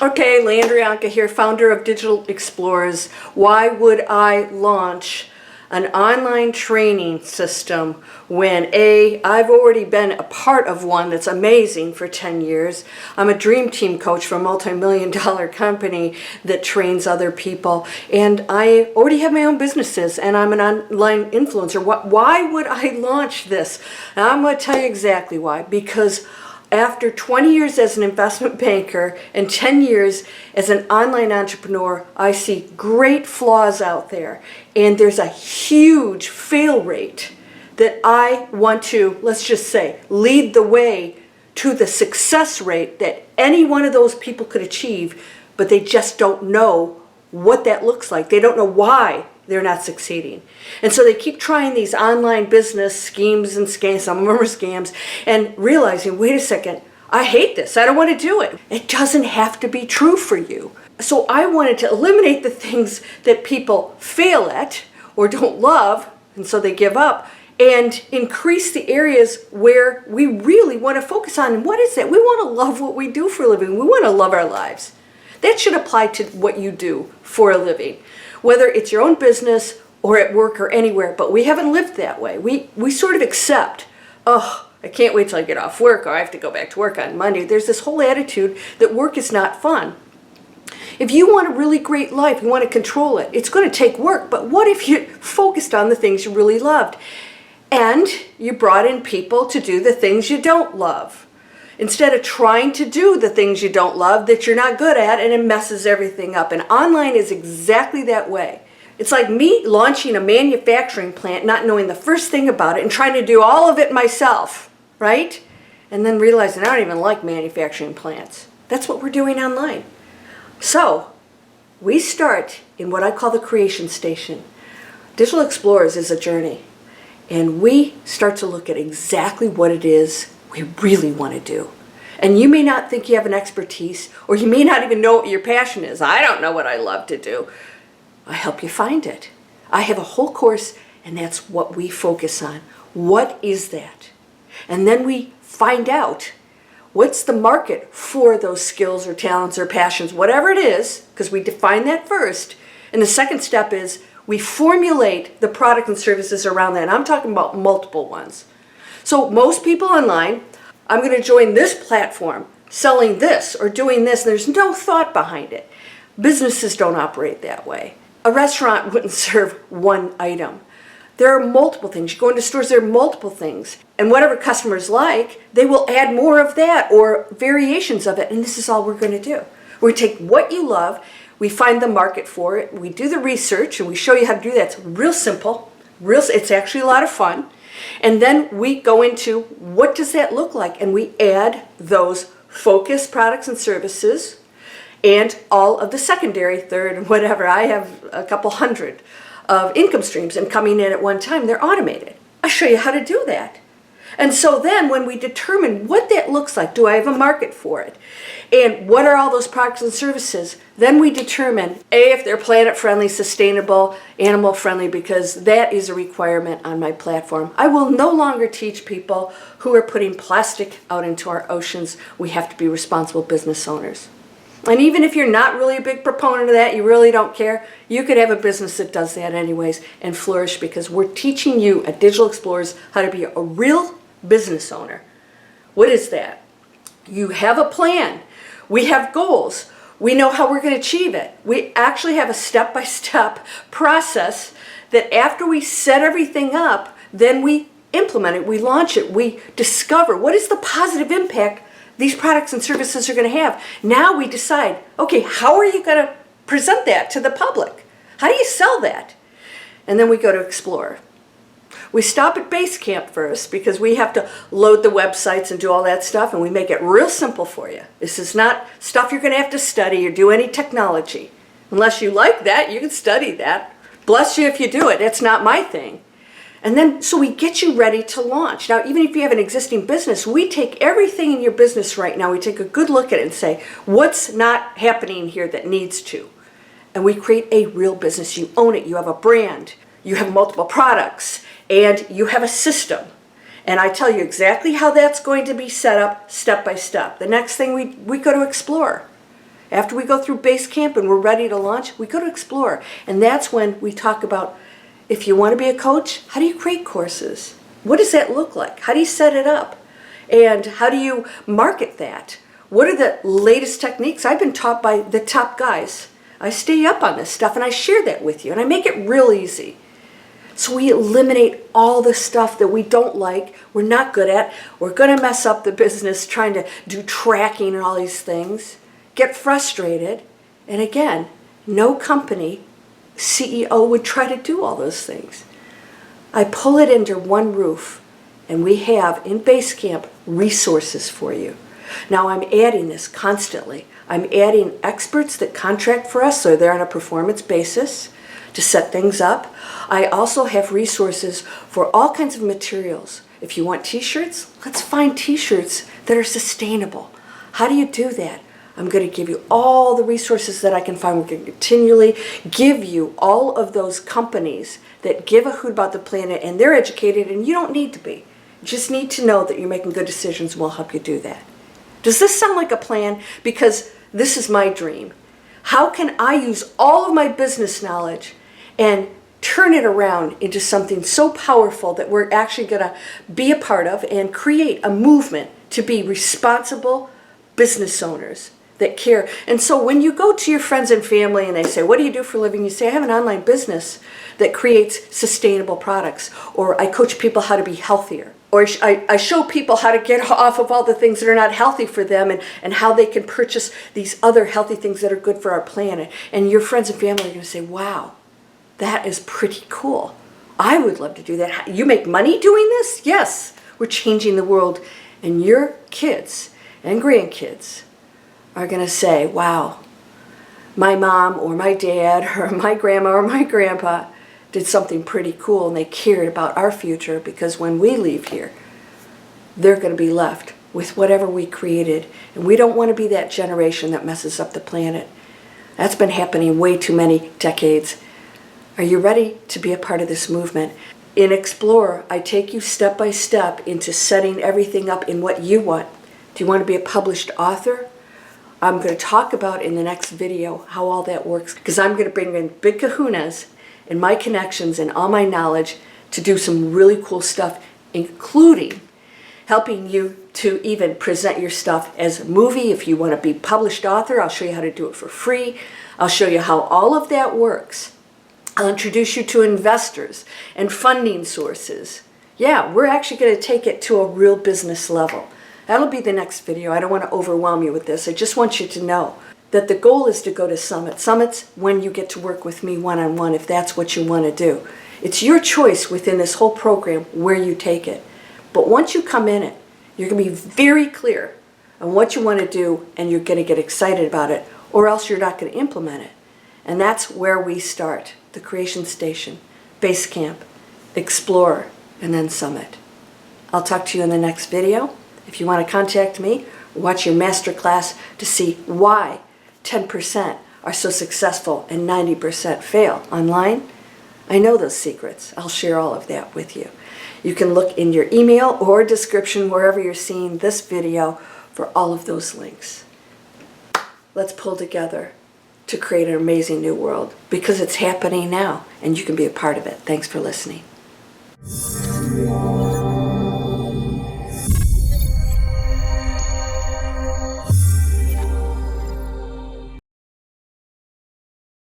Okay, Landrianka here, founder of Digital Explorers. Why would I launch an online training system when I've already been a part of one that's amazing for 10 years. I'm a dream team coach for a multi-million-dollar company that trains other people, and I already have my own businesses, and I'm an online influencer. Why would I launch this? And I'm going to tell you exactly why. Because after 20 years as an investment banker and 10 years as an online entrepreneur, I see great flaws out there. And there's a huge fail rate that I want to, let's just say, lead the way to the success rate that any one of those people could achieve, but they just don't know what that looks like. They don't know why they're not succeeding. And so they keep trying these online business schemes and scams, some of them are scams, and realizing, wait a second, I hate this, I don't want to do it. It doesn't have to be true for you. So I wanted to eliminate the things that people fail at or don't love, and so they give up, and increase the areas where we really want to focus on. And what is that? We want to love what we do for a living. We want to love our lives. That should apply to what you do for a living, whether it's your own business or at work or anywhere. But we haven't lived that way. We sort of accept, oh, I can't wait till I get off work, or I have to go back to work on Monday. There's this whole attitude that work is not fun. If you want a really great life, you want to control it, it's going to take work. But what if you focused on the things you really loved? And you brought in people to do the things you don't love, instead of trying to do the things you don't love that you're not good at, and it messes everything up. And online is exactly that way. It's like me launching a manufacturing plant, not knowing the first thing about it and trying to do all of it myself, right? And then realizing I don't even like manufacturing plants. That's what we're doing online. So we start in what I call the creation station. Digital Explorers is a journey. And we start to look at exactly what it is we really want to do. And you may not think you have an expertise, or you may not even know what your passion is. I don't know what I love to do. I help you find it. I have a whole course, and that's what we focus on. What is that? And then we find out what's the market for those skills or talents or passions, whatever it is, because we define that first. And the second step is we formulate the product and services around that. And I'm talking about multiple ones. So most people online, I'm going to join this platform selling this or doing this. There's no thought behind it. Businesses don't operate that way. A restaurant wouldn't serve one item. There are multiple things. You go into stores, there are multiple things. And whatever customers like, they will add more of that or variations of it. And this is all we're going to do. We take what you love, we find the market for it, we do the research, and we show you how to do that. It's real simple. It's actually a lot of fun. And then we go into what does that look like? And we add those focused products and services and all of the secondary, third, and whatever. I have a couple hundred of income streams and coming in at one time. They're automated. I show you how to do that. And so then when we determine what that looks like, do I have a market for it? And what are all those products and services? Then we determine, if they're planet-friendly, sustainable, animal-friendly, because that is a requirement on my platform. I will no longer teach people who are putting plastic out into our oceans. We have to be responsible business owners. And even if you're not really a big proponent of that, you really don't care, you could have a business that does that anyways and flourish, because we're teaching you at Digital Explorers how to be a real business owner. What is that? You have a plan. We have goals. We know how we're going to achieve it. We actually have a step-by-step process that after we set everything up, then we implement it, we launch it, we discover what is the positive impact these products and services are going to have. Now we decide, okay, how are you going to present that to the public? How do you sell that? And then we go to explore. We stop at Basecamp first because we have to load the websites and do all that stuff, and we make it real simple for you. This is not stuff you're going to have to study or do any technology. Unless you like that, you can study that. Bless you if you do it. It's not my thing. And then, so we get you ready to launch. Now, even if you have an existing business, we take everything in your business right now, we take a good look at it and say, what's not happening here that needs to? And we create a real business. You own it. You have a brand. You have multiple products. And you have a system. And I tell you exactly how that's going to be set up step by step. The next thing we go to explore. After we go through base camp and we're ready to launch, we go to Explore. And that's when we talk about, if you want to be a coach, how do you create courses? What does that look like? How do you set it up? And how do you market that? What are the latest techniques? I've been taught by the top guys. I stay up on this stuff and I share that with you, and I make it real easy. So we eliminate all the stuff that we don't like, we're not good at, we're going to mess up the business trying to do tracking and all these things, get frustrated, and again, no company CEO would try to do all those things. I pull it under one roof, and we have in Basecamp resources for you. Now I'm adding this constantly. I'm adding experts that contract for us, so they're on a performance basis to set things up. I also have resources for all kinds of materials. If you want t-shirts, let's find t-shirts that are sustainable. How do you do that? I'm going to give you all the resources that I can find. We're going to continually give you all of those companies that give a hoot about the planet, and they're educated, and you don't need to be. You just need to know that you're making good decisions, and we'll help you do that. Does this sound like a plan? Because this is my dream. How can I use all of my business knowledge and turn it around into something so powerful that we're actually going to be a part of and create a movement to be responsible business owners that care? And so when you go to your friends and family and they say, what do you do for a living? You say, I have an online business that creates sustainable products, or I coach people how to be healthier, or I show people how to get off of all the things that are not healthy for them, and how they can purchase these other healthy things that are good for our planet. And your friends and family are going to say, wow, that is pretty cool. I would love to do that. You make money doing this? Yes, we're changing the world. And your kids and grandkids are going to say, wow, my mom or my dad or my grandma or my grandpa did something pretty cool, and they cared about our future, because when we leave here, they're going to be left with whatever we created. And we don't want to be that generation that messes up the planet. That's been happening way too many decades. Are you ready to be a part of this movement? In Explore, I take you step by step into setting everything up in what you want. Do you want to be a published author? I'm going to talk about in the next video how all that works, because I'm going to bring in big kahunas and my connections and all my knowledge to do some really cool stuff, including helping you to even present your stuff as a movie. If you want to be published author, I'll show you how to do it for free. I'll show you how all of that works. I'll introduce you to investors and funding sources. Yeah, we're actually going to take it to a real business level. That'll be the next video. I don't want to overwhelm you with this. I just want you to know that the goal is to go to summits. Summits when you get to work with me one-on-one, if that's what you want to do. It's your choice within this whole program where you take it. But once you come in it, you're going to be very clear on what you want to do, and you're going to get excited about it, or else you're not going to implement it. And that's where we start. The Creation Station, Basecamp, Explore, and then Summit. I'll talk to you in the next video. If you want to contact me, watch your masterclass to see why 10% are so successful and 90% fail online. I know those secrets. I'll share all of that with you. You can look in your email or description wherever you're seeing this video for all of those links. Let's pull together to create an amazing new world, because it's happening now and you can be a part of it. Thanks for listening.